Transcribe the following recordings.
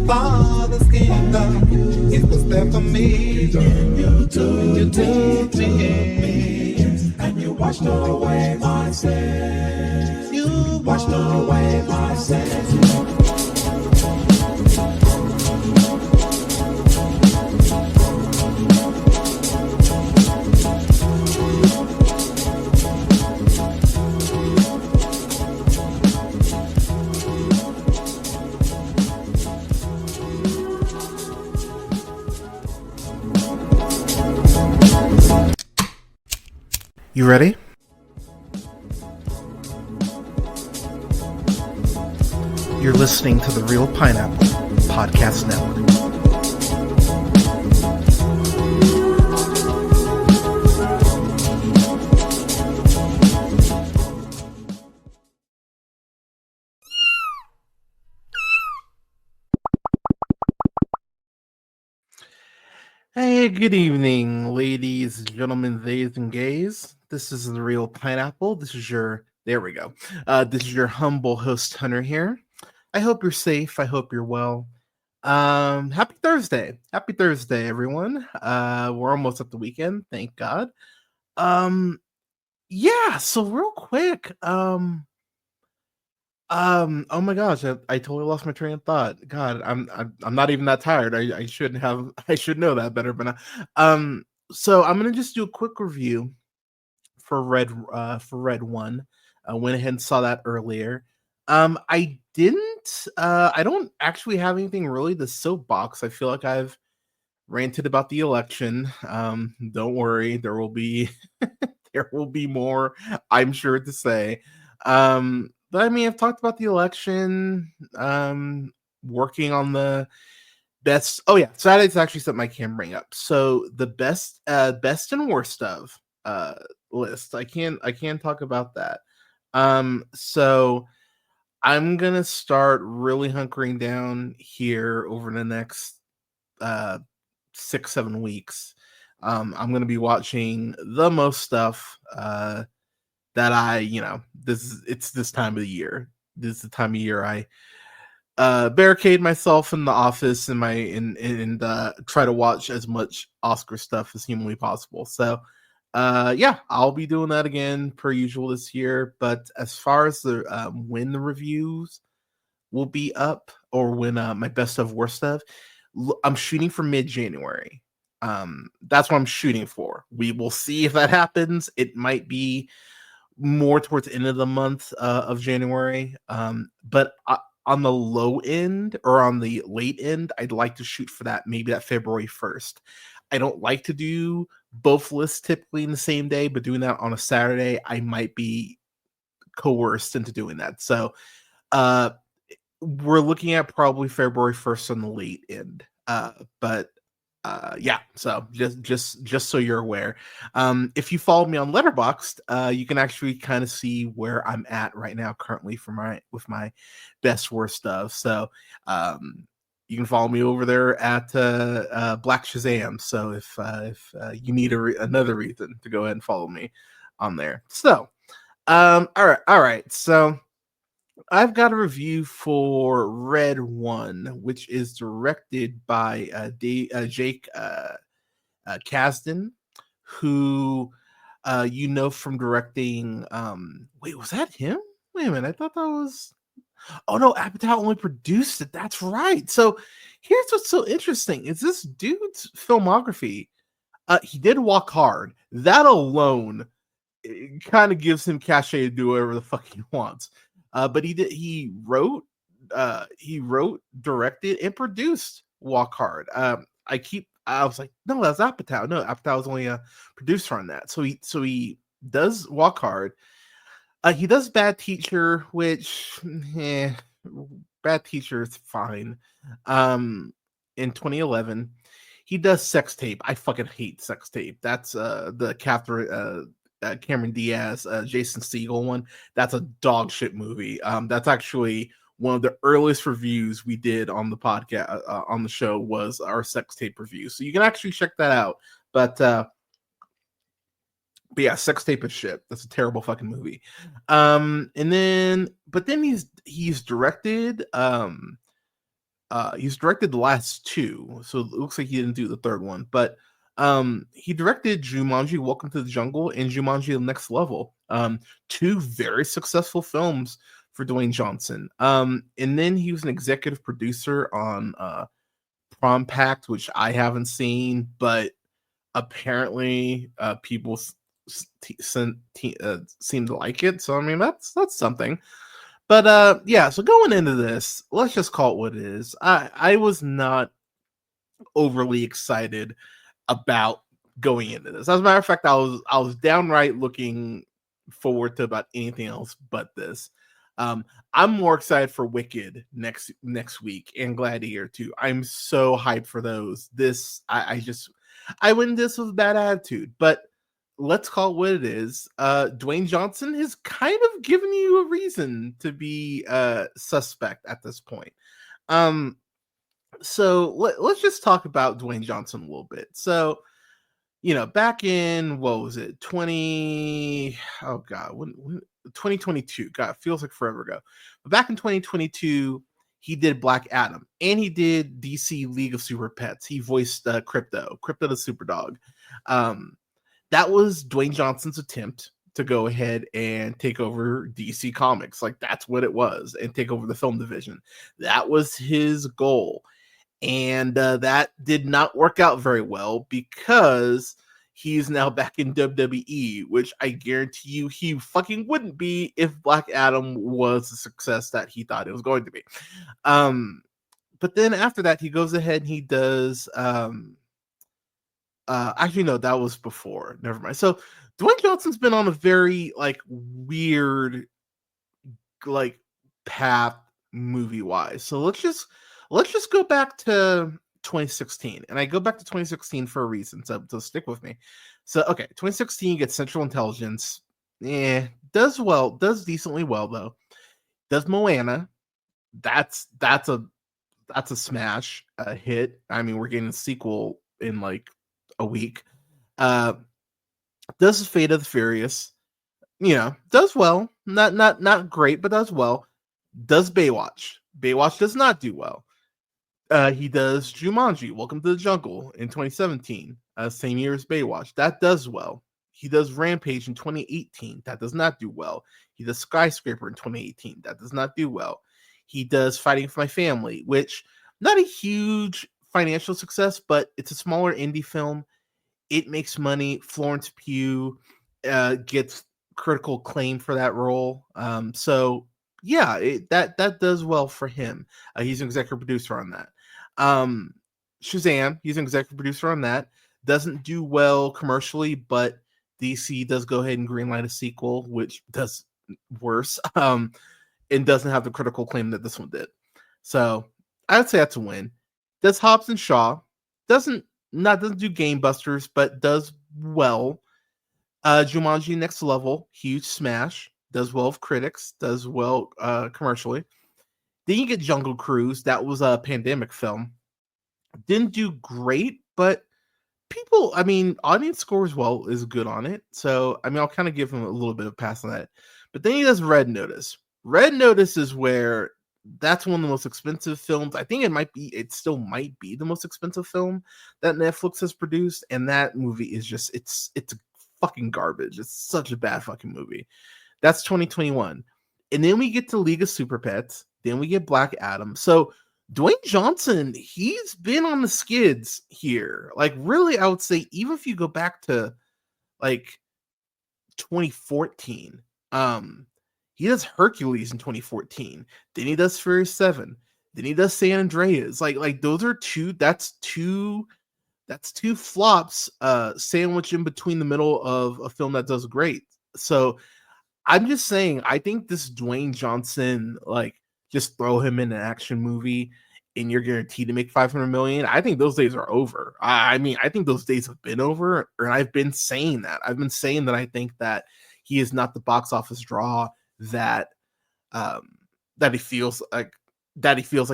Father's kingdom. It was there for me. You took me, and you washed away my sins. You washed away my sins. You ready? You're listening to the Real Pineapple Podcast Network. Hey, good evening, ladies, gentlemen, theys, and gays. This is the Real Pineapple. This is your humble host, Hunter here. I hope you're safe. I hope you're well. Happy Thursday. Happy Thursday, everyone. We're almost at the weekend, thank God. Yeah, so real quick, oh my gosh, I totally lost my train of thought. God, I'm not even that tired. I shouldn't have. I should know that better, but so I'm gonna just do a quick review for Red One. I went ahead and saw that earlier. I didn't. I don't actually have anything really to soapbox. I feel like I've ranted about the election. Don't worry, there will be there will be more, I'm sure, to say. But I mean, I've talked about the election, working on the best. Oh yeah, so I had to actually set my camera bring up. So the best and worst of list. I can't talk about that. So I'm gonna start really hunkering down here over the next 6-7 weeks. I'm gonna be watching the most stuff that it's this time of the year. This is the time of year I barricade myself in the office and try to watch as much Oscar stuff as humanly possible. So yeah, I'll be doing that again per usual this year. But as far as the when the reviews will be up, or when my best of worst of, I'm shooting for mid-January. That's what I'm shooting for. We will see if that happens. It might be more towards the end of the month of January. But on the low end or on the late end, I'd like to shoot for maybe that February 1st. I don't like to do both lists typically in the same day, but doing that on a Saturday, I might be coerced into doing that. So we're looking at probably February 1st on the late end. But yeah, so just so you're aware. If you follow me on Letterboxd, you can actually kind of see where I'm at right now currently with my best worst of. So you can follow me over there at Black Shazam. So if you need another reason to go ahead and follow me on there. So all right. So I've got a review for Red One, which is directed by Jake Kasdan, who from directing. Wait, was that him? Wait a minute, I thought that was. Oh no, Apatow only produced it. That's right. So here's what's so interesting: is this dude's filmography. He did Walk Hard. That alone kind of gives him cachet to do whatever the fuck he wants. But he wrote, directed, and produced Walk Hard. I was like, no, that's Apatow. No, Apatow was only a producer on that. So he does Walk Hard. He does Bad Teacher, which Bad Teacher is fine. In 2011, he does Sex Tape. I fucking hate Sex Tape. That's the Cameron Diaz, Jason Segel one. That's a dog shit movie. That's actually one of the earliest reviews we did on the podcast, on the show, was our Sex Tape review. So you can actually check that out. But yeah, Sex Tape is shit. That's a terrible fucking movie. But then he's directed he's directed the last two, so it looks like he didn't do the third one. But he directed Jumanji: Welcome to the Jungle and Jumanji: The Next Level. Two very successful films for Dwayne Johnson. And then he was an executive producer on Prom Pact, which I haven't seen, but apparently people seem to like it. So I mean, that's something. But yeah, so going into this, let's just call it what it is. I was not overly excited about going into this. As a matter of fact, I was downright looking forward to about anything else but this. I'm more excited for Wicked next week and Gladiator 2. I'm so hyped for those. I went this with a bad attitude, but let's call it what it is. Dwayne Johnson has kind of given you a reason to be suspect at this point. So let's just talk about Dwayne Johnson a little bit. So, back in, what was it, 2022. God, it feels like forever ago. But back in 2022, he did Black Adam, and he did DC League of Super Pets. He voiced Crypto the Super Dog. That was Dwayne Johnson's attempt to go ahead and take over DC Comics. Like, that's what it was, and take over the film division. That was his goal. And that did not work out very well because he's now back in WWE, which I guarantee you he fucking wouldn't be if Black Adam was the success that he thought it was going to be. But then after that, he goes ahead and he does... actually, no, that was before. Never mind. So Dwayne Johnson's been on a very weird path movie-wise. So let's just go back to 2016. And I go back to 2016 for a reason, so stick with me. So, okay, 2016, you get Central Intelligence. Does decently well, though. Does Moana. That's a smash, a hit. I mean, we're getting a sequel in a week. Does Fate of the Furious. Does well. Not great, but does well. Does Baywatch. Baywatch does not do well. He does Jumanji: Welcome to the Jungle in 2017, same year as Baywatch. That does well. He does Rampage in 2018. That does not do well. He does Skyscraper in 2018. That does not do well. He does Fighting for My Family, which not a huge financial success, but it's a smaller indie film. It makes money. Florence Pugh gets critical acclaim for that role. So yeah, that does well for him. He's an executive producer on that. Shazam, he's an executive producer on that. Doesn't do well commercially, but DC does go ahead and greenlight a sequel, which does worse, and doesn't have the critical acclaim that this one did. So I would say that's a win. Does Hobbs and Shaw. Doesn't do gangbusters, but does well. Jumanji: Next Level, huge smash. Does well with critics. Does well commercially. Then you get Jungle Cruise. That was a pandemic film. Didn't do great, but audience scores is good on it. So, I'll kind of give him a little bit of pass on that. But then he does Red Notice. Red Notice is where that's one of the most expensive films. I think it still might be the most expensive film that Netflix has produced. And that movie is just, it's fucking garbage. It's such a bad fucking movie. That's 2021. And then we get to League of Super Pets. Then we get Black Adam. So Dwayne Johnson, he's been on the skids here. Really, I would say, even if you go back to 2014, he does Hercules in 2014. Then he does Furious 7. Then he does San Andreas. Those are two flops sandwiched in between the middle of a film that does great. So I'm just saying, I think this Dwayne Johnson, just throw him in an action movie and you're guaranteed to make $500 million. I think those days are over. I think those days have been over, and I've been saying that. I think that he is not the box office draw that he feels like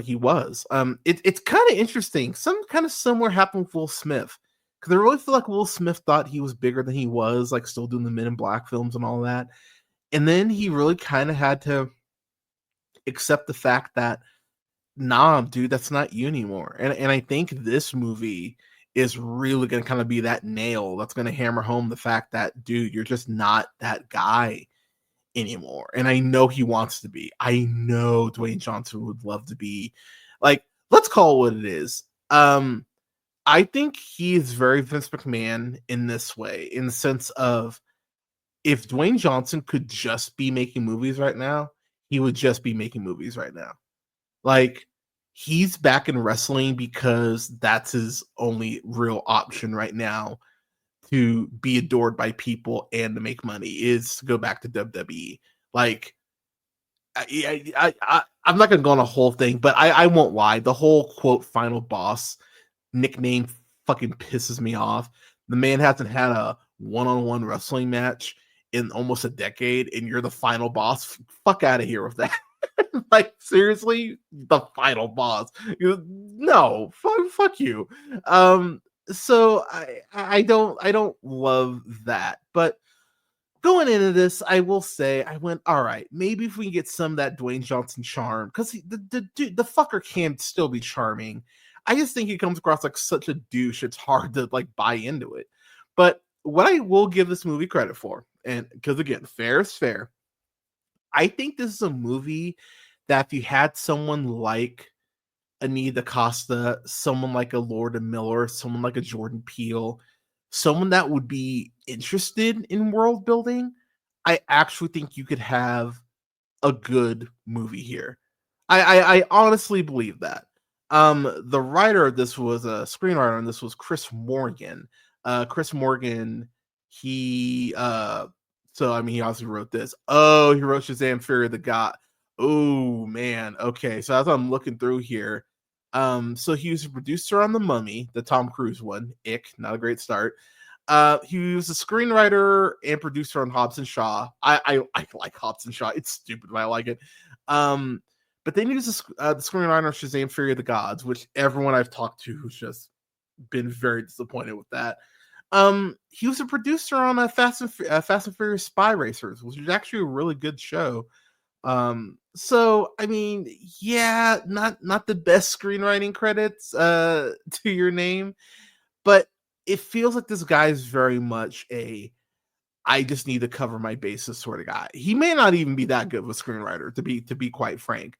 he was. It's kind of interesting. Some kind of similar happened with Will Smith, because I really feel like Will Smith thought he was bigger than he was, still doing the Men in Black films and all that. And then he really kind of had to accept the fact that nah, dude, that's not you anymore. And I think this movie is really going to kind of be that nail that's going to hammer home the fact that, dude, you're just not that guy anymore. And I know he wants to be. I know Dwayne Johnson would love to be. Like, let's call it what it is. I think he is very Vince McMahon in this way, in the sense of, if Dwayne Johnson could just be making movies right now, he would just be making movies right now. Like, he's back in wrestling because that's his only real option right now to be adored by people and to make money, is to go back to WWE. Like, I'm not gonna go on a whole thing, but I won't lie. The whole quote "final boss" nickname fucking pisses me off. The man hasn't had a one-on-one wrestling match in almost a decade, and you're the final boss. Fuck out of here with that. Like, seriously, the final boss? No, fuck you. So I don't love that, but going into this, I will say I went, all right, maybe if we can get some of that Dwayne Johnson charm, because the fucker can still be charming. I just think he comes across like such a douche, it's hard to like buy into it. But what I will give this movie credit for, and because again, fair is fair, I think this is a movie that if you had someone like Anita Costa, someone like a Lord and Miller, someone like a Jordan Peele, someone that would be interested in world building, I actually think you could have a good movie here. I honestly believe that. The writer of this was a screenwriter, and this was Chris Morgan. Chris Morgan, he so I mean he also wrote this. Oh, he wrote Shazam Fury of the God. Oh man, okay. So as I'm looking through here, so he was a producer on The Mummy, the Tom Cruise one. Ick, not a great start. He was a screenwriter and producer on Hobbs and Shaw. I like Hobbs and Shaw. It's stupid, but I like it. But then he was the screenwriter of Shazam: Fury of the Gods, which everyone I've talked to who's just been very disappointed with that. He was a producer on Fast and Furious Spy Racers, which is actually a really good show. So I mean, yeah, not the best screenwriting credits to your name, but it feels like this guy is very much a I just need to cover my bases sort of guy. He may not even be that good of a screenwriter, to be quite frank,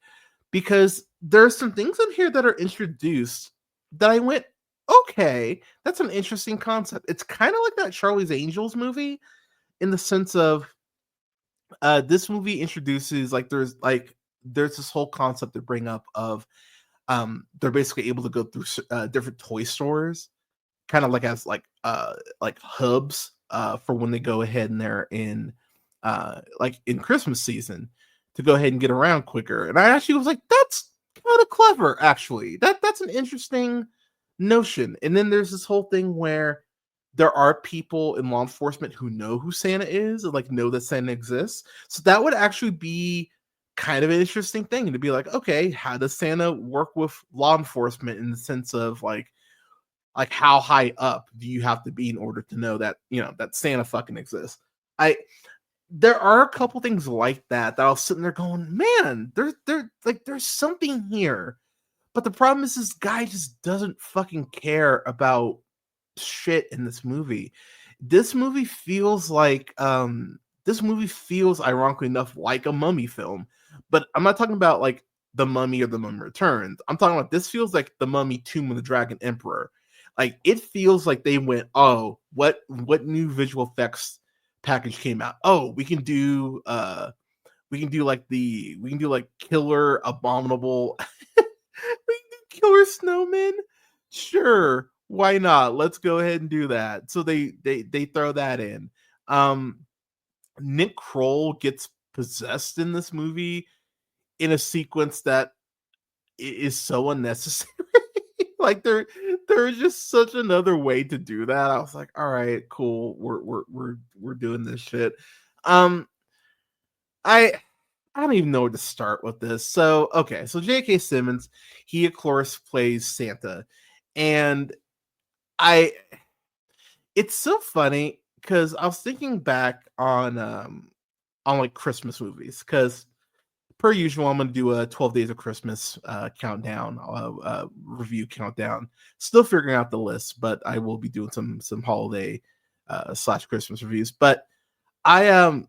because there's some things in here that are introduced that I went, okay, that's an interesting concept. It's kind of like that Charlie's Angels movie in the sense of this movie introduces there's this whole concept to bring up of they're basically able to go through different toy stores, kind of like as like hubs for when they go ahead and they're in like in Christmas season to go ahead and get around quicker. And I actually was like, that's kind of clever, actually. That's an interesting notion. And then there's this whole thing where there are people in law enforcement who know who Santa is and like know that Santa exists. So that would actually be kind of an interesting thing to be like, okay, how does Santa work with law enforcement in the sense of like how high up do you have to be in order to know that, you know, that Santa fucking exists? There are a couple things like that I was sitting there going, man, there's something here. But the problem is this guy just doesn't fucking care about shit in this movie. This movie feels ironically enough like a Mummy film. But I'm not talking about like The Mummy or The Mummy Returns. I'm talking about this feels like The Mummy Tomb of the Dragon Emperor. Like it feels like they went, oh, what new visual effects package came out? Oh, we can do killer abominable we can do killer snowmen. Sure, why not? Let's go ahead and do that. So they throw that in. Nick Kroll gets possessed in this movie in a sequence that is so unnecessary. Like there's just such another way to do that. I was like, all right, cool. We're doing this shit. Um, I don't even know where to start with this. So okay, so J.K. Simmons, he of course plays Santa, and I. It's so funny because I was thinking back on like Christmas movies because per usual, I'm going to do a 12 Days of Christmas countdown, review countdown. Still figuring out the list, but I will be doing some holiday / Christmas reviews. But I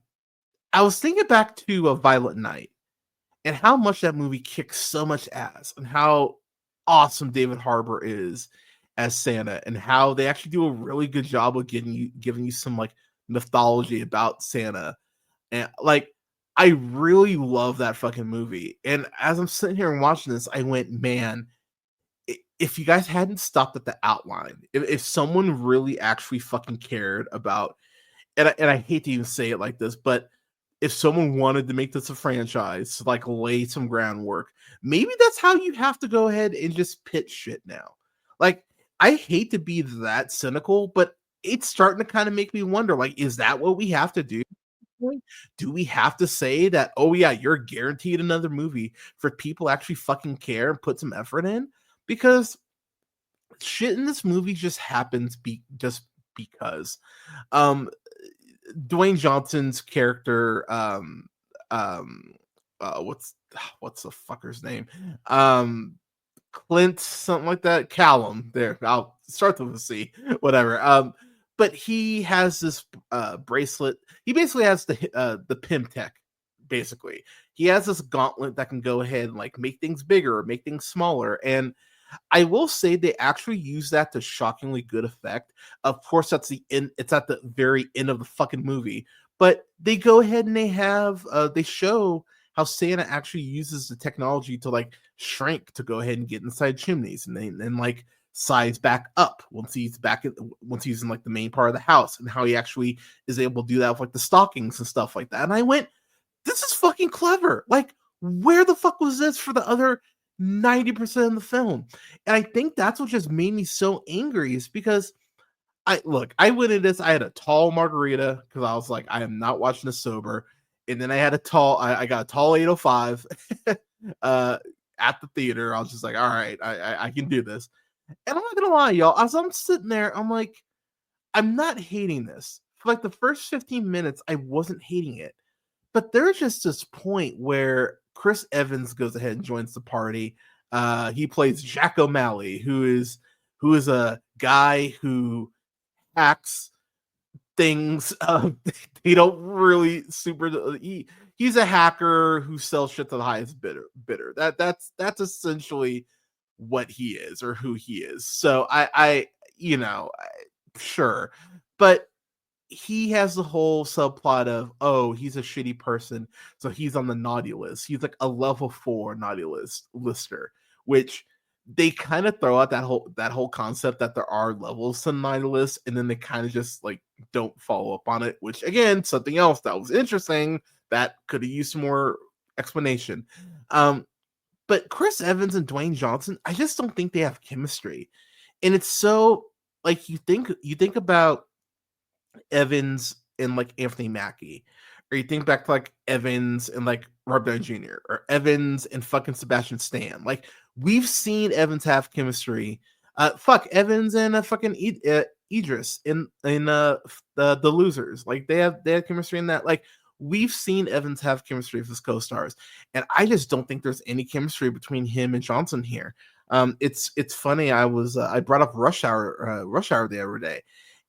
was thinking back to A Violent Night and how much that movie kicks so much ass, and how awesome David Harbour is as Santa, and how they actually do a really good job of giving you some like mythology about Santa. And like, I really love that fucking movie. And as I'm sitting here and watching this, I went, man, if you guys hadn't stopped at the outline, if someone really actually fucking cared about, and I hate to even say it like this, but if someone wanted to make this a franchise, like lay some groundwork, maybe that's how you have to go ahead and just pitch shit now. Like, I hate to be that cynical, but it's starting to kind of make me wonder, like, is that what we have to do? Do we have to say that, oh yeah, you're guaranteed another movie for people actually fucking care and put some effort in? Because shit in this movie just happens just because. Um Dwayne Johnson's character, what's the fucker's name? Clint, something like that. Callum. There, I'll start with a C, whatever. But he has this bracelet. He basically has the Pym tech. Basically, he has this gauntlet that can go ahead and like make things bigger or make things smaller. And I will say they actually use that to shockingly good effect. Of course, that's the end. It's at the very end of the fucking movie, but they go ahead and they show how Santa actually uses the technology to like shrink to go ahead and get inside chimneys, and then like size back up once he's in like the main part of the house, and how he actually is able to do that with like the stockings and stuff like that. And I went, this is fucking clever. Like, where the fuck was this for the other 90% of the film? And I think that's what just made me so angry, is because I went into this, I had a tall margarita because I was like, I am not watching this sober. And then I had I got a tall 805 at the theater. I was just like, all right, I can do this. And I'm not gonna lie, y'all, as I'm sitting there, I'm like, I'm not hating this. For like the first 15 minutes, I wasn't hating it. But there's just this point where Chris Evans goes ahead and joins the party. He plays Jack O'Malley, who is a guy who hacks things. They don't really he's a hacker who sells shit to the highest bidder. That's essentially what he is, or who he is. So sure, but he has the whole subplot of, oh, he's a shitty person, so he's on the naughty list. He's like a level 4 naughty lister, which they kind of throw out that whole concept that there are levels to naughty list, and then they kind of just like don't follow up on it, which again, something else that was interesting that could have used some more explanation. But Chris Evans and Dwayne Johnson, I just don't think they have chemistry. And it's so like, you think about Evans and like Anthony Mackie, or you think back to like Evans and like Robert Downey Jr., or Evans and fucking Sebastian Stan. Like, we've seen Evans have chemistry. Evans and fucking Idris in the Losers. Like, they had chemistry in that. Like, we've seen Evans have chemistry with his co-stars, and I just don't think there's any chemistry between him and Johnson here. It's funny. I brought up Rush Hour the other day,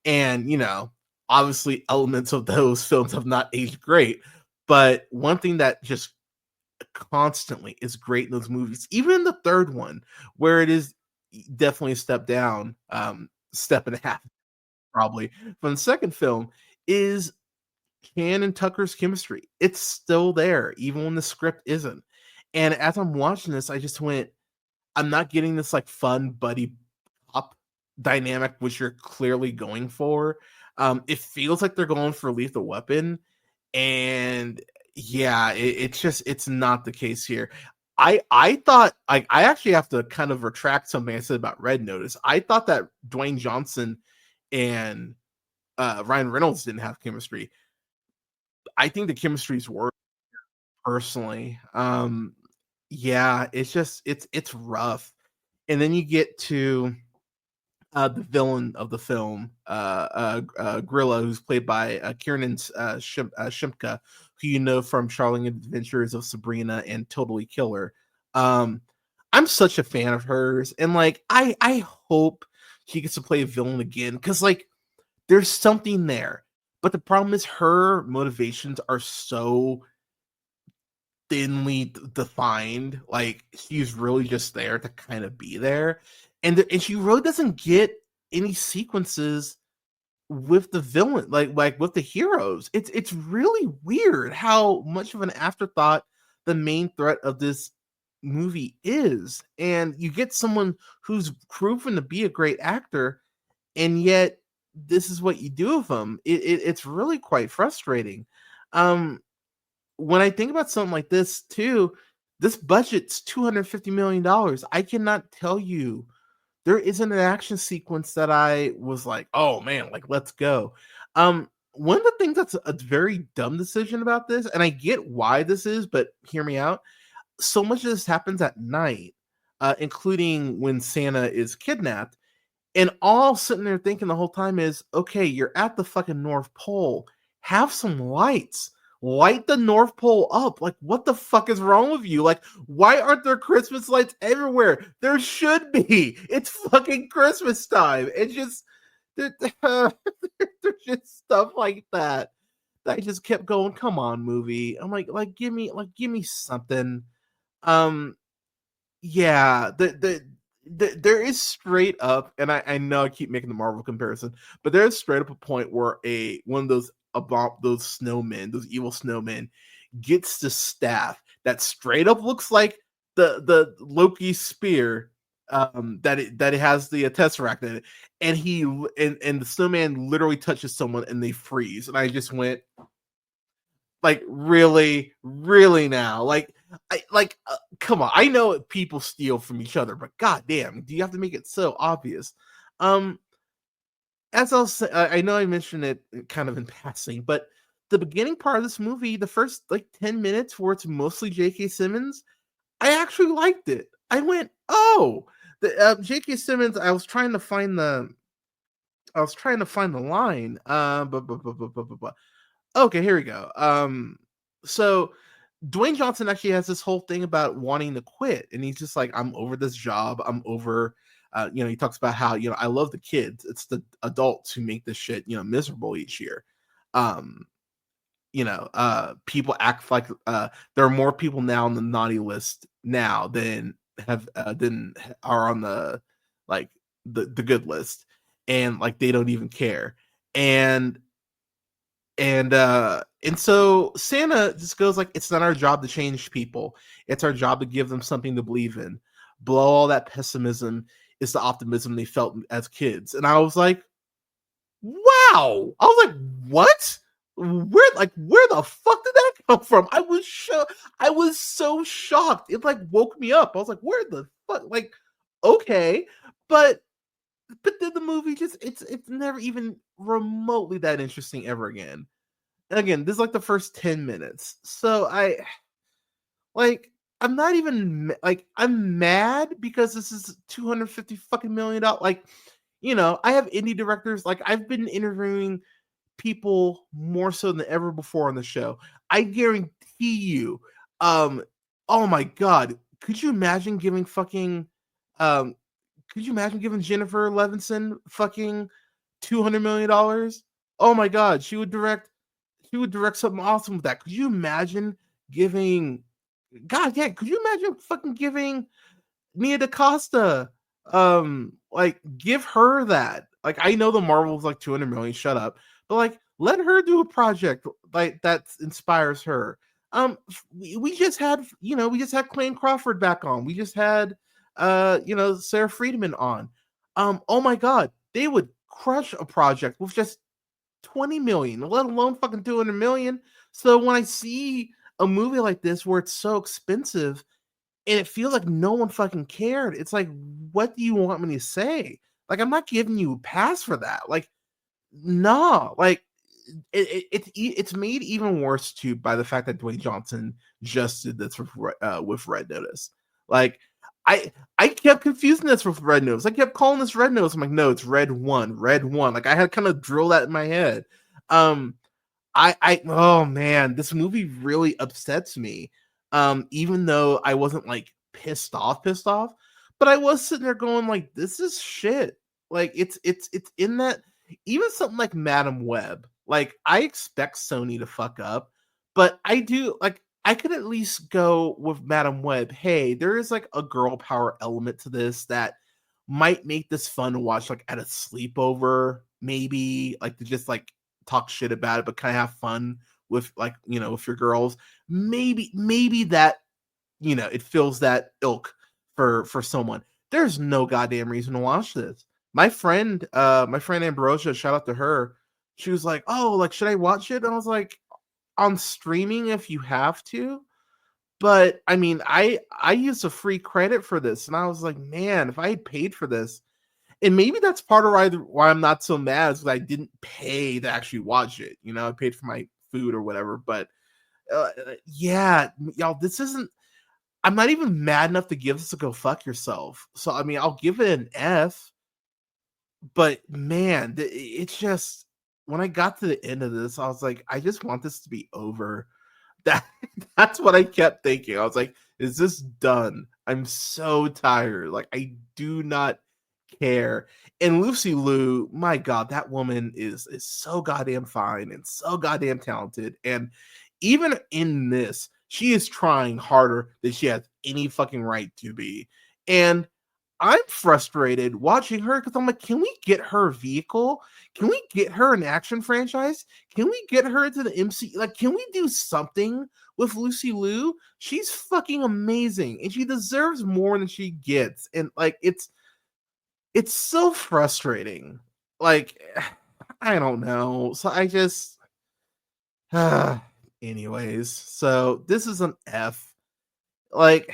and obviously elements of those films have not aged great, but one thing that just constantly is great in those movies, even in the third one, where it is definitely a step down, step and a half probably from the second film, is Chan and Tucker's chemistry. It's still there, even when the script isn't. And as I'm watching this, I just went, I'm not getting this like fun buddy pop dynamic, which you're clearly going for. It feels like they're going for Lethal Weapon, and yeah, it's not the case here. I thought, I actually have to kind of retract something I said about Red Notice. I thought that Dwayne Johnson and Ryan Reynolds didn't have chemistry. I think the chemistry's worse, personally. Yeah, it's rough. And then you get to the villain of the film, Grillo, who's played by Kiernan Shipka, who you know from Charming Adventures of Sabrina and Totally Killer. I'm such a fan of hers, and like I hope she gets to play a villain again, because like there's something there. But the problem is her motivations are so thinly defined. Like she's really just there to kind of be there, and she really doesn't get any sequences with the villain, like with the heroes. It's really weird how much of an afterthought the main threat of this movie is, and you get someone who's proven to be a great actor, and yet this is what you do with them. It's really quite frustrating. When I think about something like this too, this budget's $250 million. I cannot tell you there isn't an action sequence that I was like, oh man, like let's go. One of the things that's a very dumb decision about this, and I get why this is, but hear me out. So much of this happens at night, including when Santa is kidnapped. And all sitting there thinking the whole time is, okay, you're at the fucking North Pole. Have some lights. Light the North Pole up. Like, what the fuck is wrong with you? Like, why aren't there Christmas lights everywhere? There should be. It's fucking Christmas time. It's just, there's just stuff like that I just kept going. Come on, movie. I'm like, give me something. Yeah, there is straight up, and I know I keep making the Marvel comparison, but there's straight up a point where one of those snowmen, those evil snowmen, gets the staff that straight up looks like the Loki spear, that it has the Tesseract in it, and the snowman literally touches someone and they freeze, and I just went like, really now, like come on. I know people steal from each other, but goddamn, do you have to make it so obvious? As I'll say, I know I mentioned it kind of in passing, but the beginning part of this movie, the first like 10 minutes where it's mostly J.K. Simmons, I actually liked it. I went, oh, the J.K. Simmons. I was trying to find the line. Okay, here we go. So Dwayne Johnson actually has this whole thing about wanting to quit, and he's just like, I'm over this job. I'm over. He talks about how, I love the kids. It's the adults who make this shit, miserable each year. People act like there are more people now on the naughty list now than are on the like the good list, and like they don't even care. And so Santa just goes like, it's not our job to change people. It's our job to give them something to believe in. Below all that pessimism is the optimism they felt as kids. And I was like, wow. I was like, what? Where the fuck did that come from? I was so shocked. It like woke me up. I was like, where the fuck? Like, okay. But then the movie just, it's never even remotely that interesting ever again. And again, this is like the first 10 minutes. So I'm not even like, I'm mad because this is $250 fucking million. Like, I have indie directors. Like, I've been interviewing people more so than ever before on the show. I guarantee you, oh my god, could you imagine giving Jennifer Levinson fucking $200 million? Oh my god, she would direct something awesome with that. Could you imagine giving fucking giving Nia DaCosta, give her that? Like, I know the Marvel's like 200 million, shut up, but like, let her do a project like that inspires her. We just had Clayton Crawford back on. We just had Sarah Friedman on. Oh my god, they would crush a project with just 20 million, let alone fucking 200 million. So when I see a movie like this where it's so expensive and it feels like no one fucking cared, it's like, what do you want me to say? Like, I'm not giving you a pass for that. Like, no, like it's made even worse too by the fact that Dwayne Johnson just did this with Red Notice. Like, I kept confusing this with Red Notice. I kept calling this Red Notice. I'm like, no, it's Red One. Like, I had kind of drilled that in my head. oh man, this movie really upsets me. Even though I wasn't like pissed off, but I was sitting there going like, this is shit. Like it's in that even something like Madam Web. Like I expect Sony to fuck up, but I do like I could at least go with Madam Web. Hey, there is like a girl power element to this that might make this fun to watch like at a sleepover, maybe like to just like talk shit about it, but kind of have fun with like, with your girls. Maybe that, it fills that ilk for someone. There's no goddamn reason to watch this. My friend Ambrosia, shout out to her. She was like, "Oh, like should I watch it?" And I was like, "On streaming if you have to." But I mean, I used a free credit for this, and I was like, man, if I had paid for this, and maybe that's part of why I'm not so mad is because I didn't pay to actually watch it. I paid for my food or whatever. But yeah, y'all, this isn't. I'm not even mad enough to give this a go fuck yourself. So I mean, I'll give it an F. But man, it's just when I got to the end of this, I was like, I just want this to be over. That that's what I kept thinking. I was like, is this done? I'm so tired. Like I do not care. And Lucy Liu, my God, that woman is so goddamn fine and so goddamn talented. And even in this, she is trying harder than she has any fucking right to be. And I'm frustrated watching her because I'm like, can we get her a vehicle? Can we get her an action franchise? Can we get her into the MC? Like, can we do something with Lucy Liu? She's fucking amazing and she deserves more than she gets. And like, it's so frustrating. Like, I don't know. So I just, anyways. So this is an F. Like,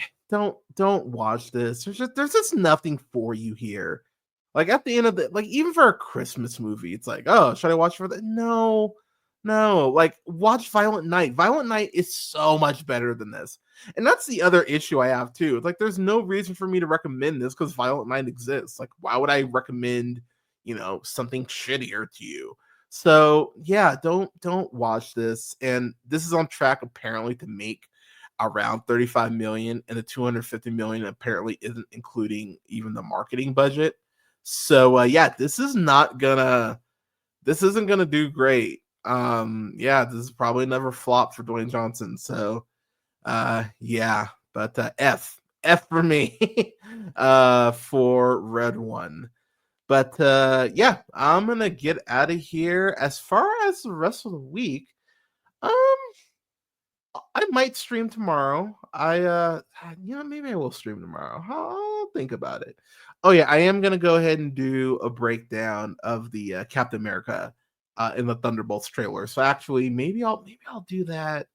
don't watch this. There's just nothing for you here. Like at the end of the like even for a Christmas movie, it's like, oh, should I watch for that? No, no. Like watch Violent Night. Violent Night is so much better than this. And that's the other issue I have too. Like there's no reason for me to recommend this because Violent Night exists. Like, why would I recommend, something shittier to you? So yeah, don't watch this. And this is on track apparently to make around 35 million, and the 250 million apparently isn't including even the marketing budget. So yeah, this isn't gonna do great. Yeah, this is probably never flop for Dwayne Johnson. So yeah, but F for me for Red One. But yeah, I'm gonna get out of here. As far as the rest of the week, um I might stream tomorrow. Maybe I will stream tomorrow. I'll think about it. Oh yeah, I am gonna go ahead and do a breakdown of the Captain America in the Thunderbolts trailer. So actually, maybe I'll do that.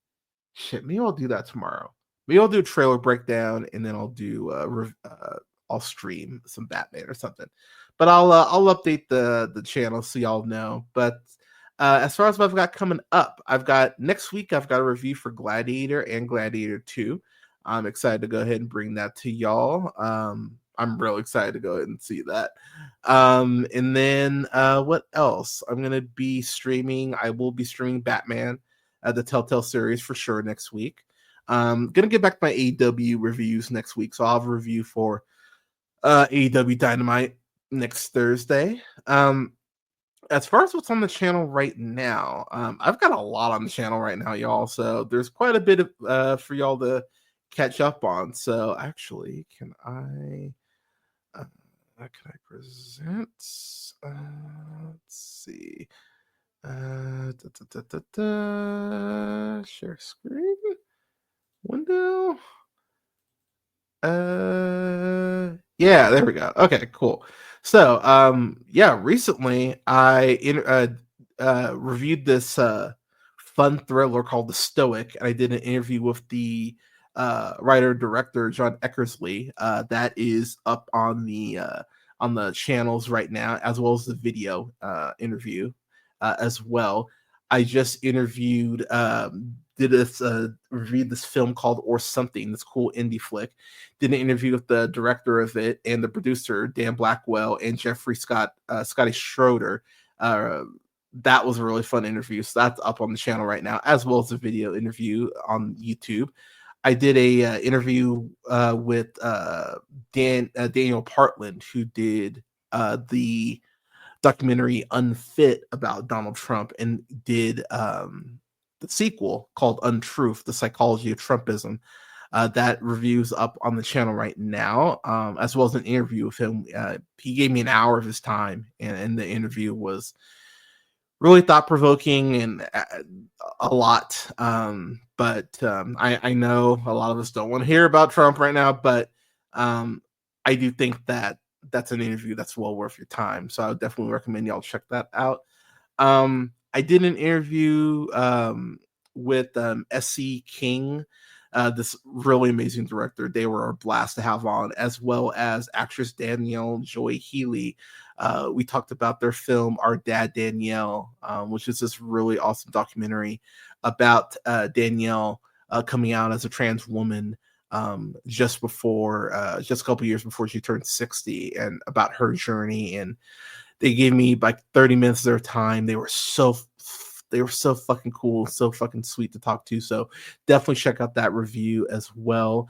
Shit, maybe I'll do that tomorrow. Maybe I'll do a trailer breakdown and then I'll stream some Batman or something. But I'll update the channel so y'all know. But as far as what I've got coming up, I've got next week, I've got a review for Gladiator and Gladiator 2. I'm excited to go ahead and bring that to y'all. I'm real excited to go ahead and see that. And then what else? I'm going to be streaming. I will be streaming Batman, the Telltale series for sure next week. Going to get back to my AEW reviews next week. So I'll have a review for AEW Dynamite next Thursday. As far as what's on the channel right now, I've got a lot on the channel right now, y'all. So there's quite a bit of for y'all to catch up on. So actually, can I present? Let's see. Share screen window. Yeah, there we go. Okay, cool. So yeah, recently I reviewed this fun thriller called The Stoic, and I did an interview with the writer director John Eckersley. That is up on the channels right now, as well as the video interview as well. I just reviewed this film called Or Something, this cool indie flick. Did an interview with the director of it and the producer Dan Blackwell and Jeffrey Scotty Schroeder. that was a really fun interview. So that's up on the channel right now, as well as a video interview on YouTube. I did a interview with Daniel Partland, who did the documentary Unfit about Donald Trump, and did the sequel called Untruth: The Psychology of Trumpism. That review's up on the channel right now, as well as an interview with him. He gave me an hour of his time, and the interview was really thought-provoking and a lot. I know a lot of us don't want to hear about Trump right now, but I do think that that's an interview that's well worth your time. So I would definitely recommend y'all check that out. I did an interview with SC King, this really amazing director. They were a blast to have on, as well as actress Danielle Joy Healy. We talked about their film Our Dad Danielle, which is this really awesome documentary about Danielle coming out as a trans woman just a couple years before she turned 60, and about her journey. And they gave me like 30 minutes of their time. They were so fucking cool, so fucking sweet to talk to. So definitely check out that review as well.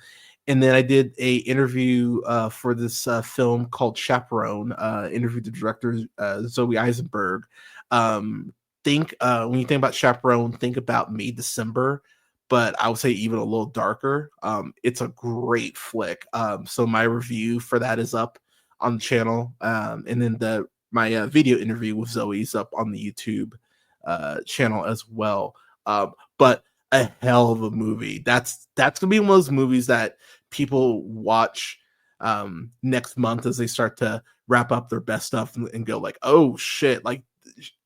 And then I did a interview for this film called Chaperone. Interviewed the director Zoe Eisenberg. When you think about Chaperone, think about May December, but I would say even a little darker. It's a great flick. So my review for that is up on the channel, and then my video interview with Zoe is up on the YouTube channel as well. But a hell of a movie. That's gonna be one of those movies that people watch next month as they start to wrap up their best stuff and go like, oh shit, like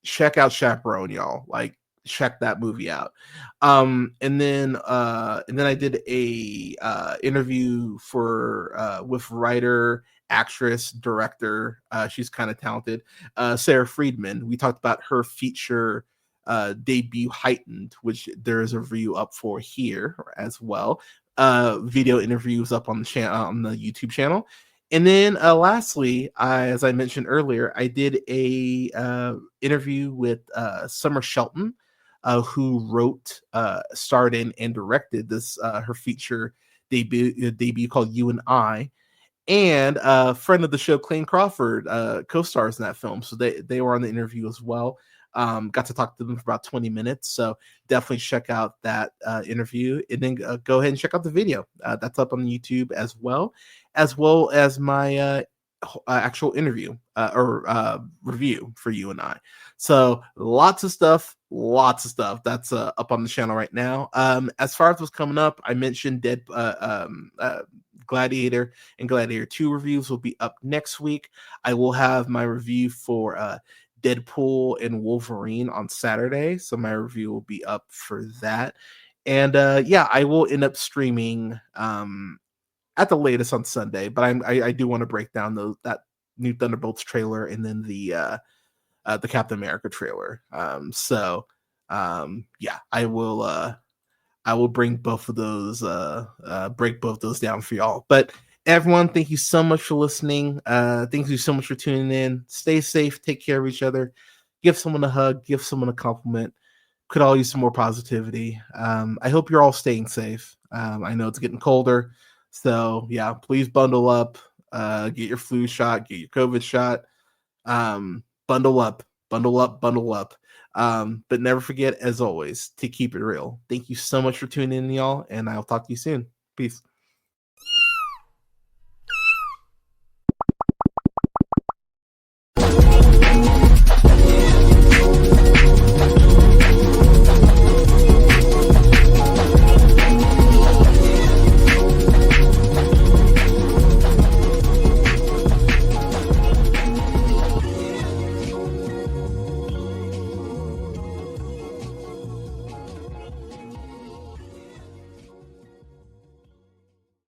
check out Chaperone, y'all. Like check that movie out. And then I did a interview with writer, actress, director. She's kind of talented. Sarah Friedman. We talked about her feature debut Heightened, which there is a review up for here as well. Video interviews up on the channel, on the YouTube channel. And then lastly, as I mentioned earlier, I did a interview with Summer Shelton, who wrote, starred in, and directed this her feature debut called You and I. And a friend of the show, Clayne Crawford, co-stars in that film. So they were on the interview as well. Got to talk to them for about 20 minutes. So definitely check out that interview, and then go ahead and check out the video. That's up on YouTube as well as my actual interview or review for You and I. So lots of stuff that's up on the channel right now. As far as what's coming up, I mentioned Gladiator and Gladiator 2 reviews will be up next week. I will have my review for Deadpool and Wolverine on Saturday, so my review will be up for that. And I will end up streaming at the latest on Sunday, but I do want to break down that new Thunderbolts trailer and then the Captain America trailer. I will bring both of those, break both those down for y'all. But everyone, thank you so much for listening. Thank you so much for tuning in. Stay safe. Take care of each other. Give someone a hug. Give someone a compliment. Could all use some more positivity. I hope you're all staying safe. I know it's getting colder. So, yeah, please bundle up. Get your flu shot. Get your COVID shot. Bundle up. But never forget, as always, to keep it real. Thank you so much for tuning in, y'all, and I'll talk to you soon. Peace.